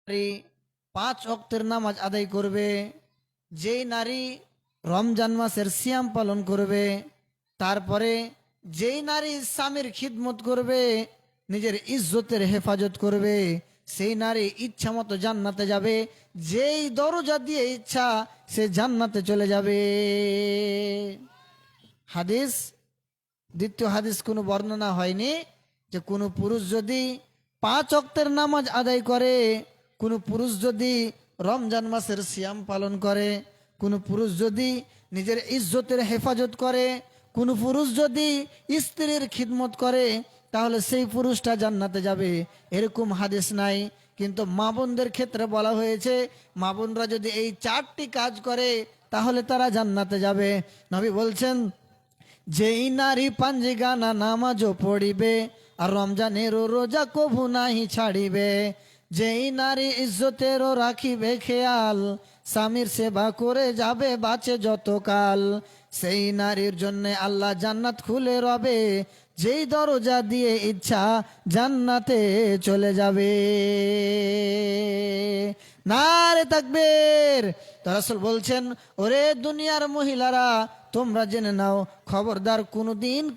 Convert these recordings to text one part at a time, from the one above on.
নারী 5 ওয়াক্তের নামাজ আদায় করবে, যেই নারী রমজান মাসের সিয়াম পালন করবে, তারপরে যেই নারী স্বামীর খিদমত করবে, নিজের ইজ্জতের হেফাজত করবে, সেই নারী ইচ্ছা মতো জান্নাতে যাবে। যেই দরজা দিয়ে ইচ্ছা সে জান্নাতে চলে যাবে। হাদিস, দ্বিতীয় হাদিস কোনো বর্ণনা হয়নি যে কোনো পুরুষ যদি 5 ওয়াক্তের নামাজ আদায় করে, কোনো পুরুষ যদি রমজান মাসের সিয়াম পালন করে, কোনো পুরুষ যদি নিজের ইজ্জতের হেফাজত করে, কোনো পুরুষ যদি স্ত্রীর খিদমত করে, তাহলে সেই পুরুষটা জান্নাতে যাবে, এরকম হাদিস নাই। কিন্তু মা বোনদের ক্ষেত্রে বলা হয়েছে, মা বোনরা যদি এই 4টি কাজ করে তাহলে তারা জান্নাতে যাবে। নবী বলছেন, যেই নারী পাঞ্জিগানা নামাজও পড়িবে আর রমজানেরও রোজা কভু নাহি ছাড়িবে, যেই নারী ইজ্জতেরও রাখিবে খেয়াল, স্বামীর সেবা করে যাবে বাঁচে যতকাল, সেই নারীর জন্য আল্লাহ জান্নাত খুলে রবে, যেই দরজা দিয়ে ইচ্ছা জান্নাতে চলে যাবে। নারে তাকবীর। তো রাসূল বলছেন, ওরে দুনিয়ার মহিলারা, তোমরা জেনে নাও, খবরদার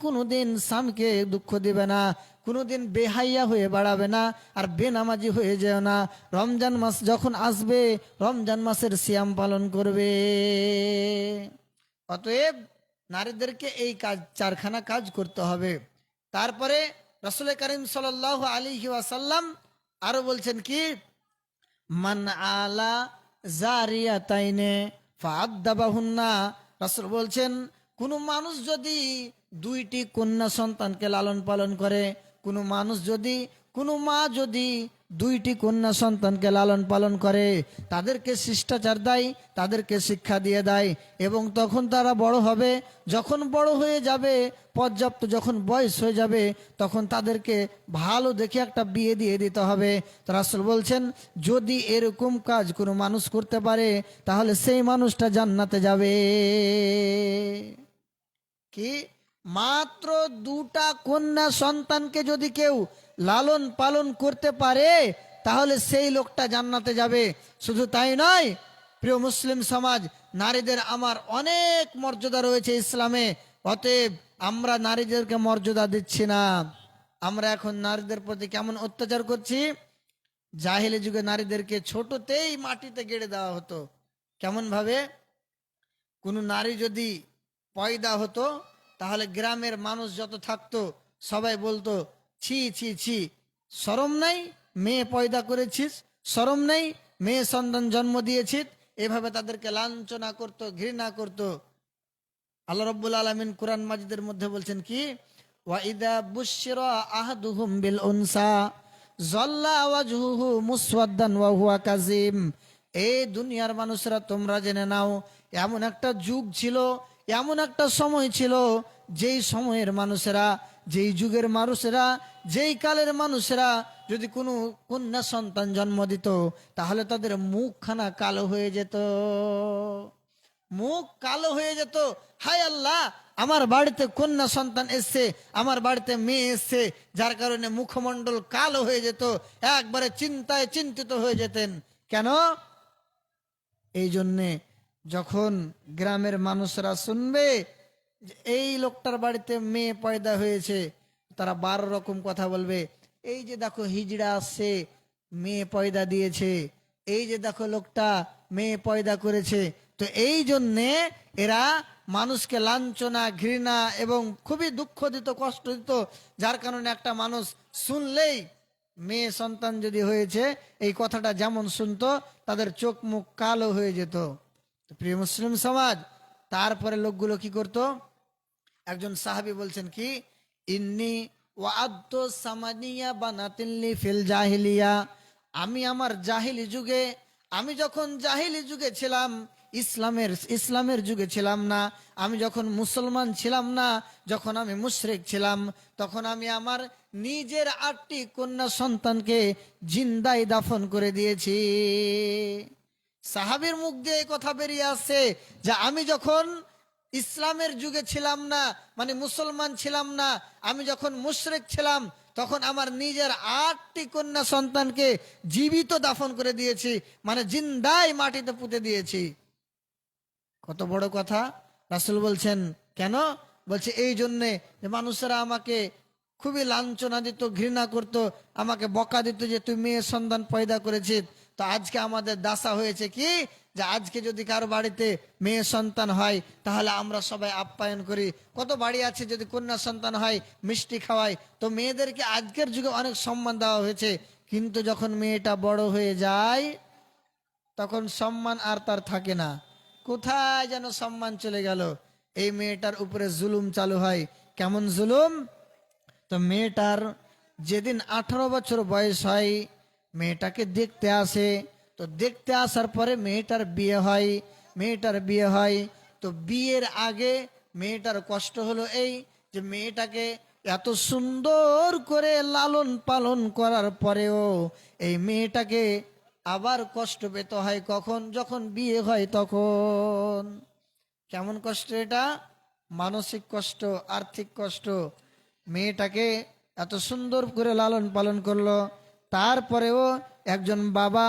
কোনোদিন স্বামীকে দুঃখ দিবে না, কোনোদিন বেহাইয়া হয়ে বাড়াবে না, আর বেনামাজি হয়ে যেও না। রমজান মাস যখন আসবে, রমজান মাসের সিয়াম পালন করবে। অতএব নারীদেরকে এই কাজ, 4খানা কাজ করতে হবে। তারপরে রাসূল করিম সাল্লাল্লাহু আলাইহি ওয়াসাল্লাম আরো বলছেন কি, মান আলা জারিয়াতাইনে ফাআদ্দাবাহুন্না। রাসূল বলছেন, কোনো মানুষ যদি 2টি কন্যা সন্তানকে লালন পালন করে, কোনো মা যদি 2টি কন্যা সন্তানকে লালন পালন করে, তাদেরকে শিষ্টাচার দেয়, তাদেরকে শিক্ষা দিয়ে দেয়, এবং তখন তারা বড় হবে, যখন বড় হয়ে যাবে, পর্যাপ্ত যখন বয়স হয়ে যাবে, তখন তাদেরকে ভালো দেখে একটা বিয়ে দিয়ে দিতে হবে। তো রাসূল বলছেন, যদি এরকম কাজ কোনো মানুষ করতে পারে তাহলে সেই মানুষটা জান্নাতে যাবে। কি, মাত্র 2টা কন্যা সন্তানকে যদি কেউ লালন পালন করতে পারে তাহলে সেই লোকটা জান্নাতে যাবে। শুধু তাই নয়, প্রিয় মুসলিম সমাজ, নারীদের আমার অনেক মর্যাদা রয়েছে ইসলামে। অতএব আমরা নারীদেরকে মর্যাদা দিচ্ছি না। আমরা এখন নারীদের প্রতি কেমন অত্যাচার করছি। জাহেলি যুগে নারীদেরকে ছোটতেই মাটিতে গেড়ে দেওয়া হতো। কেমন ভাবে? কোনো নারী যদি পয়দা হতো তাহলে গ্রামের মানুষ যত থাকতো সবাই বলতো, ছি ছি ছি, শরম নাই, মেয়ে পয়দা করেছিস, শরম নেই, মেয়ে সন্তান জন্ম দিয়েছিস। এভাবে তাদেরকে লাঞ্ছনা করত, ঘৃণা করত। আল্লাহ রাব্বুল আলামিন কোরআন মাজিদের মধ্যে বলছেন কি, ওয়া ইদা বুশিরা আহাদুহুম বিল উনসা যাল্লা ওয়াজহুহু মুসওয়াদ্দান ওয়া হুয়া কাযিম। এই দুনিয়ার মানুষরা, তোমরা জেনে নাও, এমন একটা যুগ ছিল, এমন একটা সময় ছিল, যেই সময়ের মানুষেরা, যেই যুগের মানুষেরা, যেই কালের মানুষেরা যদি কোনো কন্যা সন্তান জন্ম দিত তাহলে তাদের মুখখানা কালো হয়ে যেত, মুখ কালো হয়ে যেত। হায় আল্লাহ, আমার বাড়িতে কন্যা সন্তান এসছে, আমার বাড়িতে মেয়ে এসছে, যার কারণে মুখমণ্ডল কালো হয়ে যেত, একবারে চিন্তায় চিন্তিত হয়ে যেতেন। কেন? এই জন্যে যখন গ্রামের মানুষরা শুনবে যে এই লোকটার বাড়িতে মেয়ে পয়দা হয়েছে, তারা 12 রকম কথা বলবে। এই যে দেখো হিজড়া আসছে, মেয়ে পয়দা দিয়েছে, এই যে দেখো লোকটা মেয়ে পয়দা করেছে। তো এই জন্যে এরা মানুষকে লাঞ্ছনা, ঘৃণা এবং খুবই দুঃখ দিত, কষ্ট দিত, যার কারণে একটা মানুষ শুনলেই, মেয়ে সন্তান যদি হয়েছে এই কথাটা যেমন শুনতো, তাদের চোখ মুখ কালো হয়ে যেত। তো প্রিয় মুসলিম সমাজ, তারপরে লোকগুলো কি করত? একজন সাহাবী বলছেন কি, ইন্নি ওয়াআদতু সামানিয়া বানাতিল্লি ফিল জাহিলিয়া। আমি আমার জাহিলি যুগে, আমি যখন জাহিলি যুগে ছিলাম, ইসলামের যুগে ছিলাম না, আমি যখন মুসলমান ছিলাম না, যখন আমি মুশরিক ছিলাম, তখন আমি আমার নিজের 8টি কন্যা সন্তানকে জিন্দাই দাফন করে দিয়েছি। সাহাবীর মুখ দিয়ে কথা বেরিয়ে আসছে যে আমি যখন ইসলামের যুগে ছিলাম না, মানে মুসলমান ছিলাম না, আমি যখন মুশরিক ছিলাম, তখন আমার নিজের 8টি কন্যা সন্তানকে জীবিত দাফন করে দিয়েছি, মানে জিন্দাই মাটিতে পুঁতে দিয়েছি। কত বড় কথা। রাসূল বলছেন কেন? বলছে এই জন্যে যে মানুষেরা আমাকে খুবই লাঞ্ছনা দিত, ঘৃণা করত, আমাকে বকা দিত যে তুই মেয়ের সন্তান পয়দা করেছিস। তো আজকে আমাদের দাসা হয়েছে কি, যে আজকে যদি কারো বাড়িতে মেয়ে সন্তান হয় তাহলে আমরা সবাই আপ্যায়ন করি। কত বাড়ি আছে যদি কন্যা সন্তান হয় মিষ্টি খাওয়াই। তো মেয়েদেরকে আজকের যুগে অনেক সম্মান দেওয়া হয়েছে, কিন্তু যখন মেয়েটা বড় হয়ে যায় তখন সম্মান আর তার থাকে না। কোথায় যেন সম্মান চলে গেল। এই মেয়েটার উপরে জুলুম চালু হয়। কেমন জুলুম? তো মেয়েটার যেদিন 18 বছর বয়স হয় মেয়েটাকে দেখতে আসে। তো দেখতে আসার পরে মেয়েটার বিয়ে হয়। মেয়েটার বিয়ে হয়, তো বিয়ের আগে মেয়েটার কষ্ট হলো এই যে মেয়েটাকে এত সুন্দর করে লালন পালন করার পরেও এই মেয়েটাকে আবার কষ্ট পেতে হয় কখন? যখন বিয়ে হয় তখন। কেমন কষ্ট এটা? মানসিক কষ্ট, আর্থিক কষ্ট। মেয়েটাকে এত সুন্দর করে লালন পালন করলো, তারপরেও একজন বাবা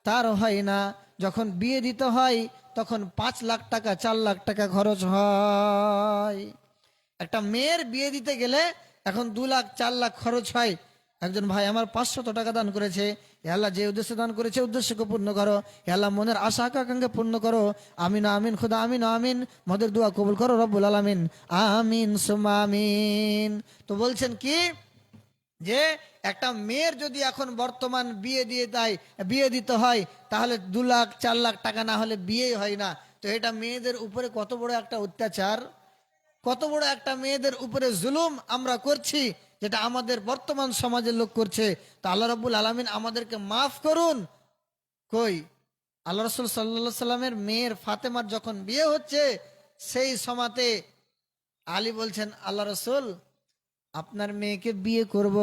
তার হয় না। যখন বিয়ে দিতে হয় তখন 5 লাখ টাকা 4 লাখ টাকা খরচ হয়। একটা মেয়ের বিয়ে দিতে গেলে এখন 2 লাখ 4 লাখ খরচ হয়। একজন ভাই আমার 500 টাকা দান করেছে। হে আল্লাহ, যে উদ্দেশ্যে দান করেছে উদ্দেশ্যকে পূর্ণ করো। হে আল্লাহ, মনের আশা আকাঙ্ক্ষা পূর্ণ করো। আমিন আমিন খুদা আমিন আমিন। মদের দোয়া কবুল করো রব্বুল আলামিন। আমিন সুম্মা আমিন। তো বলছেন কি, যে একটা মেয়ের যদি এখন বর্তমান বিয়ে দিতে হয় তাহলে 2 লাখ 4 লাখ টাকা না হলে বিয়েই হয় না। তো এটা মেয়েদের উপরে কত বড় একটা অত্যাচার, কত বড় একটা মেয়েদের উপরে জুলুম আমরা করছি, যেটা আমাদের বর্তমান সমাজের লোক করছে। তো আল্লাহ রাব্বুল আলামিন আমাদেরকে মাফ করুন। কই, আল্লাহ রাসূল সাল্লাল্লাহু সাল্লামের মেয়ের ফাতেমার যখন বিয়ে হচ্ছে সেই সময়তে আলী বলছেন, আল্লাহ রাসূল আপনার মেয়েকে বিয়ে করব,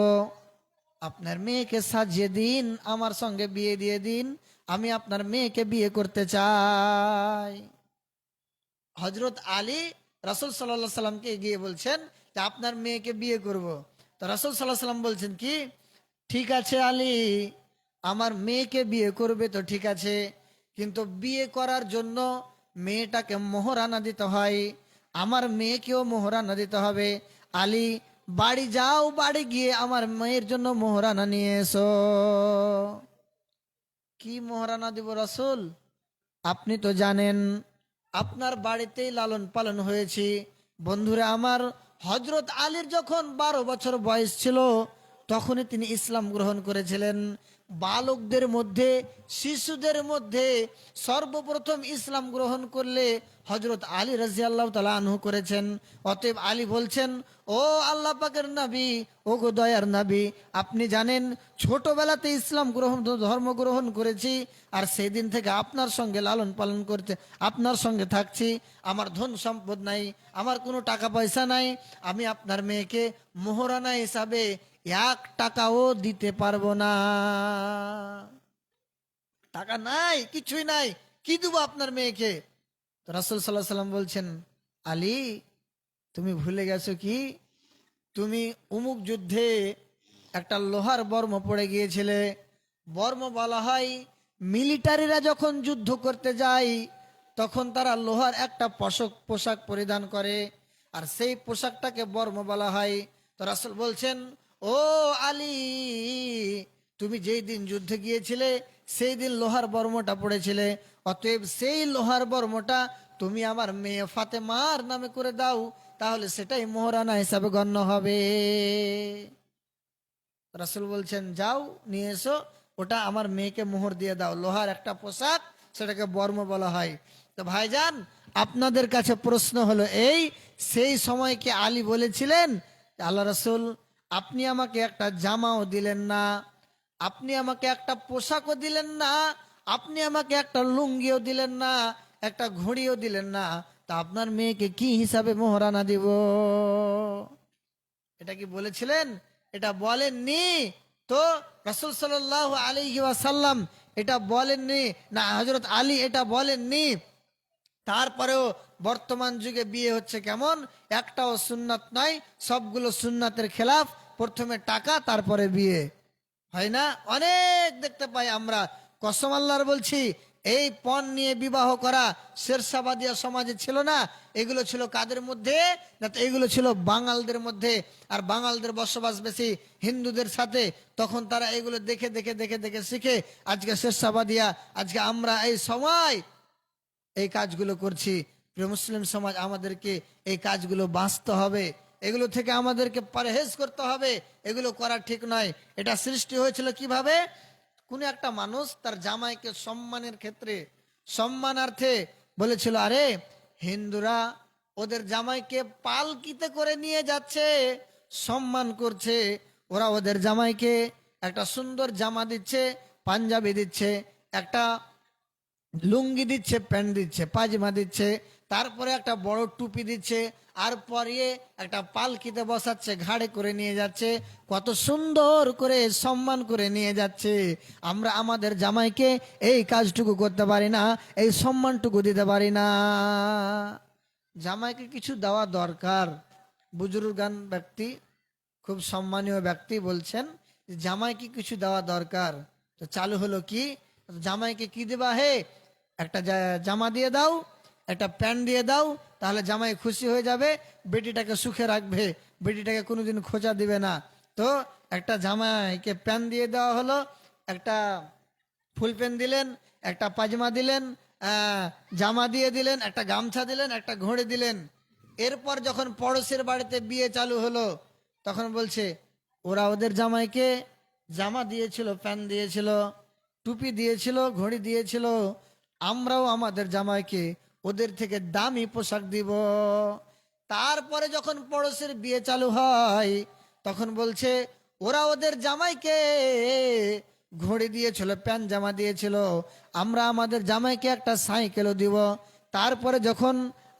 আপনার মেয়েকে সাজিয়ে দিন, আমার সঙ্গে বিয়ে দিয়ে দিন, আমি আপনার মেয়েকে বিয়ে করতে চাই। হজরত আলী রাসূল সাল্লাল্লাহু সাল্লামকে গিয়ে বলছেন যে আপনার মেয়েকে বিয়ে করব। তো রাসূল সাল্লাল্লাহু সাল্লাম বলছেন কি, ঠিক আছে আলী, আমার মেয়েকে বিয়ে করবে তো ঠিক আছে, কিন্তু বিয়ে করার জন্য মেয়েটাকে মোহরানা দিতে হয়, আমার মেয়েকেও মোহরানা দিতে হবে। আলী, বাড়ি যাও, বাড়ি গিয়ে আমার মেয়ের জন্য মোহরানা নিয়ে এসো। কি মোহরানা দিব রাসূল? আপনি তো জানেন আপনার বাড়িতেই লালন পালন হয়েছি। বন্ধুরা আমার, হজরত আলীর যখন 12 বছর বয়স ছিল তখনই তিনি ইসলাম গ্রহণ করেছিলেন। বালকদের মধ্যে, শিশুদের মধ্যে সর্বপ্রথম ইসলাম গ্রহণ করলে হজরত আলী রাদিয়াল্লাহু তাআলা আনহু করেছেন। অতএব আলী বলছেন, ও আল্লাহ পাকের নবী, ও গো দয়ার নবী, আপনি জানেন ছোটবেলাতে ইসলাম ধর্ম গ্রহণ করেছি, আর সেই দিন থেকে আপনার সঙ্গে লালন পালন করতে, আপনার সঙ্গে থাকছি। আমার ধন সম্পদ নাই, আমার কোনো টাকা পয়সা নাই, আমি আপনার মেয়েকে মোহরানা হিসাবে 1 টাকাও দিতে পারবো না। টাকা নাই, কিছুই নাই, কি দেবো আপনার মেয়েকে? তো রাসূল সাল্লাল্লাহু আলাইহি সাল্লাম বলছেন, আলী তুমি ভুলে গেছো কি, তুমি উমুক যুদ্ধে একটা লোহার বর্ম পড়ে গিয়েছিলে। বর্ম বলা হয় মিলিটারিরা যখন যুদ্ধ করতে যায় তখন তারা লোহার একটা পোশাক পরিধান করে, আর সেই পোশাকটাকে বর্ম বলা হয়। তো রাসূল বলছেন, ও আলী, তুমি যেই দিন যুদ্ধে গিয়েছিলে সেই দিন লোহার বর্মটা পড়েছিলে, অতএব সেই লোহার বর্মটা তুমি আমার মেয়ে ফাতেমার নামে করে দাও, তাহলে সেটাই মোহরানা হিসাবে গণ্য হবে। রাসূল বলছেন, যাও নিয়ে এসো, ওটা আমার মেয়েকে মোহর দিয়ে দাও। লোহার একটা পোশাক, সেটাকে বর্ম বলা হয়। তো ভাইজান, আপনাদের কাছে প্রশ্ন হলো এই, সেই সময় কি আলী বলেছিলেন আল্লাহ রাসূল আপনি আমাকে একটা জামাও দিলেন না, আপনি আমাকে একটা পোশাকও দিলেন না, আপনি আমাকে একটা লুঙ্গিও দিলেন না, একটা ঘড়িও দিলেন না, তা আপনার মেয়েকে কি হিসাবে মোহরানা দিব? এটা কি বলেছিলেন? এটা বলেননি। তো রাসূল সাল্লাল্লাহু আলাইহি ওয়াসাল্লাম এটা বলেননি, না হযরত আলী এটা বলেননি। তারপরেও বর্তমান যুগে বিয়ে হচ্ছে কেমন, একটাও সুন্নাত নাই, সবগুলো সুন্নাতের খেলাফ। প্রথমে টাকা তারপরে বিয়ে হয় না? অনেক দেখতে পাই আমরা। কসম আল্লাহর বলছি, এই পণ নিয়ে বিবাহ করা শেরশাবাদিয়া সমাজে ছিল না। এগুলো ছিল কাদের মধ্যে? না, এগুলো ছিল বাঙালদের মধ্যে। আর বাঙালদের বসবাস বেশি হিন্দুদের সাথে। তখন তারা এগুলো দেখে দেখে দেখে দেখে শিখে আজকে শেরশাবাদিয়া, আজকে আমরা এই সময় এই কাজগুলো করছি। প্রিয় মুসলিম সমাজ, আমাদেরকে এই কাজগুলো বাঁচতে হবে, এগুলো থেকে আমাদেরকে পরহেজ করতে হবে। এগুলো করা ঠিক নয়। এটা সৃষ্টি হয়েছিল কিভাবে? কোন একটা মানুষ তার জামাইকে সম্মানের ক্ষেত্রে, সম্মানার্থে বলেছিল, আরে হিন্দুরা ওদের জামাইকে পালকিতে করে নিয়ে যাচ্ছে, সম্মান করছে। ওরা ওদের জামাইকে একটা সুন্দর জামা দিচ্ছে, পাঞ্জাবি দিচ্ছে, একটা লুঙ্গি দিচ্ছে, প্যান্ট দিচ্ছে, পায়জামা দিচ্ছে, তারপরে একটা বড় টুপি দিচ্ছে, আর পরিয়ে একটা পালকিতে বসাচ্ছে, ঘাড়ে করে নিয়ে যাচ্ছে, কত সুন্দর করে সম্মান করে নিয়ে যাচ্ছে। আমরা আমাদের জামাইকে এই কাজটুকু করতে পারি না, এই সম্মানটুকু দিতে পারি না। জামাইকে কিছু দেওয়া দরকার। বুজুর্গান ব্যক্তি, খুব সম্মানীয় ব্যক্তি বলছেন যে জামাইকে কিছু দেওয়া দরকার। তো চালু হলো কি, জামাইকে কি দেবা? হে, একটা জামা দিয়ে দাও, একটা প্যান্ট দিয়ে দাও, তাহলে জামাই খুশি হয়ে যাবে, বেটিটাকে সুখে রাখবে, বেটিটাকে কোনোদিন খোঁচা দিবে না। তো একটা জামাইকে প্যান্ট দিয়ে দেওয়া হলো, একটা ফুল প্যান্ট দিলেন, একটা পায়জামা দিলেন, জামা দিয়ে দিলেন, একটা গামছা দিলেন, একটা ঘড়ি দিলেন। এরপর যখন পড়োশের বাড়িতে বিয়ে চালু হলো, তখন বলছে ওরা ওদের জামাইকে জামা দিয়েছিল, প্যান্ট দিয়েছিল, টুপি দিয়েছিল, ঘড়ি দিয়েছিল, আমরাও আমাদের জামাইকে ওদের থেকে দামি পোশাক দিব। তারপরে যখন পড়োশের বিয়ে চালু হয়, তখন বলছে ওরা ওদের জামাইকে ঘড়ি দিয়েছিল, প্যান্ট জামা দিয়েছিল, আমরা আমাদের জামাইকে একটা সাইকেলও দিব। তারপরে যখন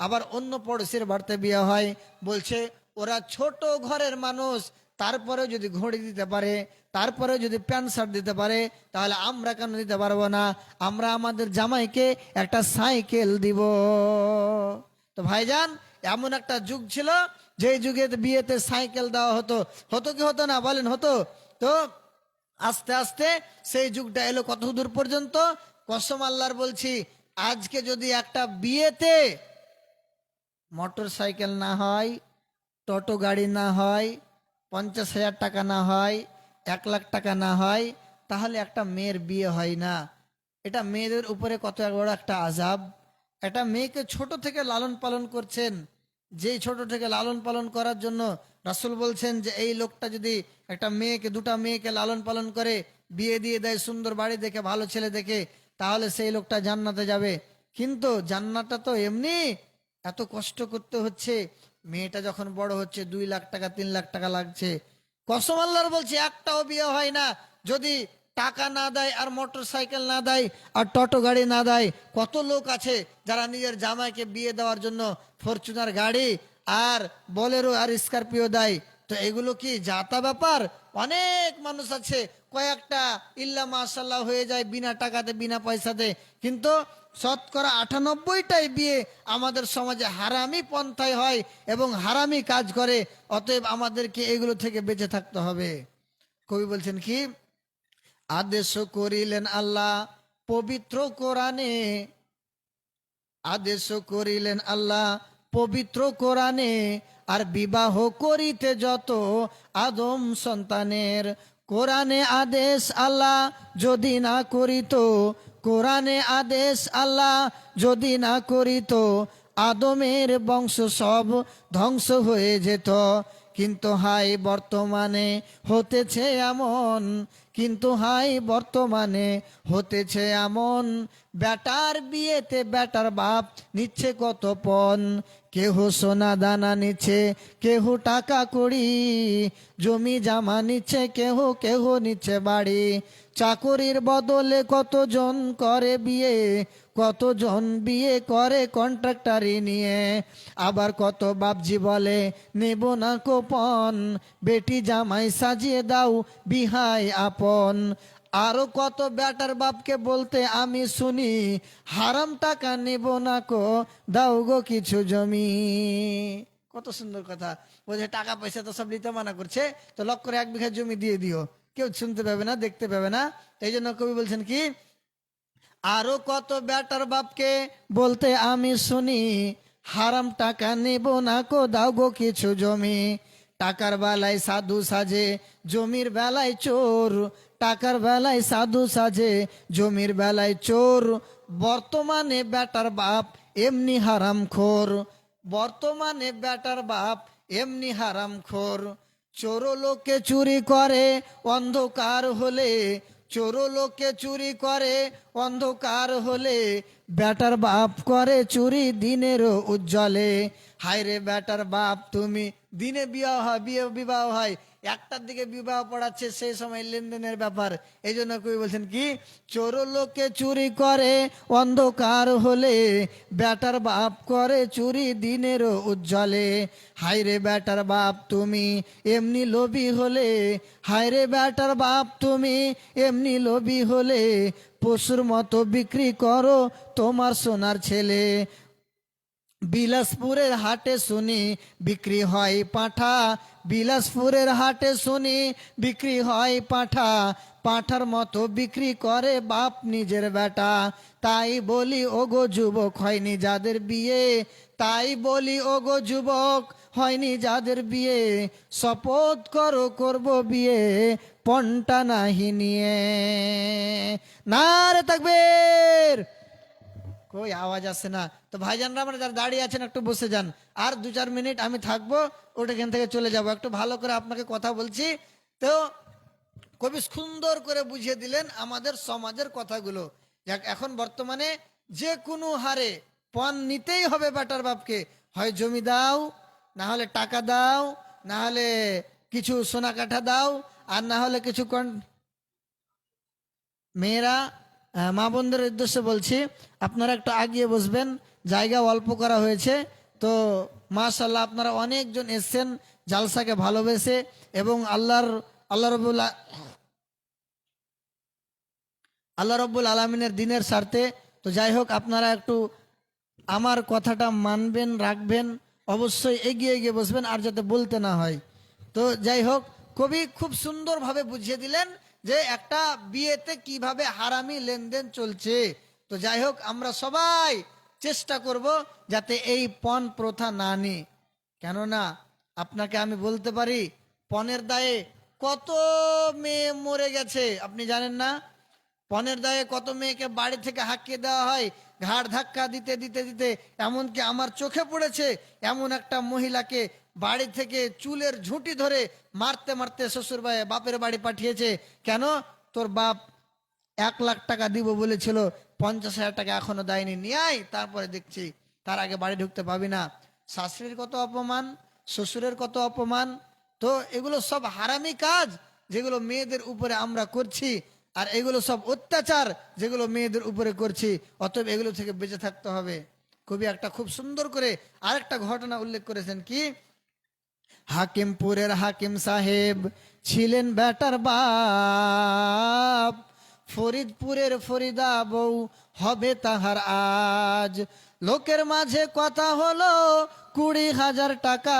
আবার অন্য পড়োশির বাড়িতে বিয়ে হয়, বলছে ওরা ছোট ঘরের মানুষ, তারপরে যদি ঘড়ি দিতে পারে, তারপরে যদি প্যান্ট শার্ট দিতে পারে, তাহলে আমরা কেন দিতে পারবো না? আমরা আমাদের জামাইকে একটা সাইকেল দিব। তো ভাইজান, এমন একটা যুগ ছিল যে যুগে বিয়েতে সাইকেল দেওয়া হতো। হতো কি হতো না বলেন? হতো। তো আস্তে আস্তে সেই যুগটা এলো কত দূর পর্যন্ত? কসম আল্লাহর বলছি, আজকে যদি একটা বিয়েতে মোটর সাইকেল না হয়, টোটো গাড়ি না হয়, 50,000 টাকা না হয়, 1 লাখ টাকা না হয়, তাহলে একটা মেয়ের বিয়ে হয় না। এটা মেয়েদের উপরে কত বড় একটা আযাব। একটা মেয়েকে ছোট থেকে লালন পালন করছেন, যেই ছোট থেকে লালন পালন করার জন্য রাসূল বলছেন যে এই লোকটা যদি একটা মেয়েকে, দুটা মেয়েকে লালন পালন করে বিয়ে দিয়ে দেয়, সুন্দর বাড়ি দেখে, ভালো ছেলে দেখে, তাহলে সেই লোকটা জান্নাতে যাবে। কিন্তু জান্নাতটা তো এমনি এত কষ্ট করতে হচ্ছে। মেয়েটা যখন বড় হচ্ছে 2 লাখ টাকা 3 লাখ টাকা লাগছে। কসম আল্লাহর বলছি, একটাও বিয়ে হয় না যদি টাকা না দেয়, আর মোটর সাইকেল না দেয়, আর টোটো গাড়ি না দেয়। কত লোক আছে যারা নিজের জামাইকে বিয়ে দেওয়ার জন্য ফরচুনার গাড়ি আর বোলেরো আর স্করপিও দেয়। তো এগুলো কি জাতা ব্যাপার? অনেক মানুষ আছে, কয়েকটা ইল্লা মাশাল্লাহ হয়ে যায় বিনা টাকাতে, বিনা পয়সাতে, কিন্তু শতকরা 98টাই বিয়ে আমাদের সমাজে হারামি পন্থায় হয় এবং হারামি কাজ করে। অতএব আমাদেরকে এগুলো থেকে বেঁচে থাকতে হবে। কবি বলছেন কি, আদেশ করিলেন আল্লাহ পবিত্র কোরআনে, আদেশ করিলেন আল্লাহ পবিত্র কোরআনে, আর বিবাহ করিতে যত আদম সন্তানের। কোরআনে আদেশ আল্লাহ যদি না করিত, কোরআনে আদেশ আল্লাহ যদি না করিত, আদমের বংশ সব ধ্বংস হয়ে যেত। কিন্তু হাই বর্তমানে হতেছে এমন, কিন্তু হাই বর্তমানে হতেছে এমন, বেটার বিয়েতে বেটার বাপ নিচ্ছে কত পণ। কেহ সোনা দানা নিচ্ছে, কেহ টাকা কড়ি, জমি জামা নিচ্ছে, কেহ কেহ নিচ্ছে বাড়ি। চাকরির বদলে কতজন করে বিয়ে, কতজন বিয়ে করে কন্ট্রাক্টারি নিয়ে। আবার কত বাপজি বলে নেব না কোপন, বেটি জামাই সাজিয়ে দাও বিহাই আপন। আরো কত বেটার বাপকে বলতে আমি শুনি, হারাম টাকা নেব না কো, দাও গো কিছু জমি। কত সুন্দর কথা। বলছে টাকা পয়সা তো সব নিতে মানা করছে, তো লক করে 1 বিঘা জমি দিয়ে দিও, কেউ শুনতে পাবে না, দেখতে পাবে না। এই জন্য কবি বলছেন কি, আরো কত বেটার বাপকে বলতে আমি শুনি, হারাম টাকা নেব না কো, দাও গো কিছু জমি। টাকার বেলায় সাধু সাজে, জমির বেলায় চোর। টাকার বেলায় সাধু সাজে, জমির বেলায় চোর। বর্তমানে বেটার বাপ এমনি হারামখোর। বর্তমানে বেটার বাপ এমনি হারামখোর। চোর লোকে চুরি করে অন্ধকার হলে, চোর লোকে চুরি করে অন্ধকার হলে, বেটার বাপ করে চুরি দিনের উজ্জ্বলে। হায় রে বেটার বাপ তুমি, দিনে বিবাহ হয়, 1টার দিকে বিবাহ পড়াচ্ছে, সেই সময় লেনদেনের ব্যাপার। এই জন্য কবি বলছেন কি, চোর লোকে চুরি করে অন্ধকার হলে, বেটার বাপ করে চুরি দিনের উজ্জ্বলে। হায় রে বেটার বাপ তুমি এমনি লোভী হলে, হায় রে বেটার বাপ তুমি এমনি লোভী হলে, পশুর মতো বিক্রি করো তোমার সোনার ছেলে। বিলাসপুরের হাটে শুনি বিক্রি হয় পাঁঠা, বিলাসপুরের হাটে শুনি বিক্রি হয় পাঁঠা। পাঁঠার মতো বিক্রি করে বাপ নিজের বেটা। তাই বলি ওগো যুবক হয়নি যাদের বিয়ে, তাই বলি ওগো যুবক হয়নি যাদের বিয়ে, শপথ করো করব বিয়ে পণটা নাহি নিয়ে। নারে তাকবীর। কই আওয়াজ আসে না। তো ভাইজানরা আমরা যারা দাঁড়িয়ে আছেন একটু বসে যান, আর 2-4 মিনিট আমি থাকবো, ওটা এখান থেকে চলে যাব। একটু ভালো করে আপনাকে কথা বলছি। তো কবি সুন্দর করে বুঝিয়ে দিলেন আমাদের সমাজের কথাগুলো। যাক, এখন বর্তমানে যে কোনো হারে পণ নিতেই হবে বেটার বাপকে। হয় জমি দাও, না হলে টাকা দাও, না হলে কিছু সোনা কাঠা দাও, আর না হলে কিছু মেয়েরা, মা বোনদের উদ্দেশ্যে বলছি, আপনারা একটু আগিয়ে বসবেন, জায়গা অল্প করা হয়েছে। তো মাশাআল্লাহ আপনারা অনেকজন এসছেন জালসাকে ভালোবেসে, এবং আল্লাহ রব্বুল আলমিনের দিনের স্বার্থে। তো যাই হোক, আপনারা একটু আমার কথাটা মানবেন, রাখবেন, অবশ্যই এগিয়ে এগিয়ে বসবেন, আর যাতে বলতে না হয়। তো যাই হোক, কবি খুব সুন্দরভাবে বুঝিয়ে দিলেন যে একটা বিয়েতে কিভাবে হারামি লেনদেন চলছে। তো যাই হোক, আমরা সবাই চেষ্টা করব যাতে এই পণ প্রথা না নিই। কেননা আপনাকে আমি বলতে পারি, পণের দায়ে কত মেয়ে মরে গেছে আপনি জানেন না। পণের দায়ে কত মেয়েকে বাড়ি থেকে হাঁকিয়ে দেওয়া হয়, ঘাড় ধাক্কা দিতে দিতে দিতে। এমনকি আমার চোখে পড়েছে এমন একটা মহিলাকে বাড়ি থেকে চুলের ঝুঁটি ধরে মারতে মারতে শ্বশুর বাপের বাড়ি পাঠিয়েছে। কেন? তোর বাপ 1 লাখ টাকা দিব বলেছিল, 50,000 টাকা এখনো দেয়নি, নিয়ে আয়, তারপরে দেখছি, তার আগে বাড়ি ঢুকতে পাবি না। শাশুড়ির কত অপমান, শ্বশুরের কত অপমান। তো এগুলো সব হারামি কাজ যেগুলো মেয়েদের উপরে আমরা করছি, আর এগুলো সব অত্যাচার যেগুলো মেয়েদের উপরে করছি। অতএব এগুলো থেকে বেঁচে থাকতে হবে। কবি একটা খুব সুন্দর করে আরেকটা ঘটনা উল্লেখ করেছেন কি, হাকিমপুরের হাকিম সাহেব ছিলেন বেটার বাপ, ফরিদপুরের ফরিদা বউ হবে তাহার আজ। লোকের মাঝে কথা হলো 20,000 টাকা।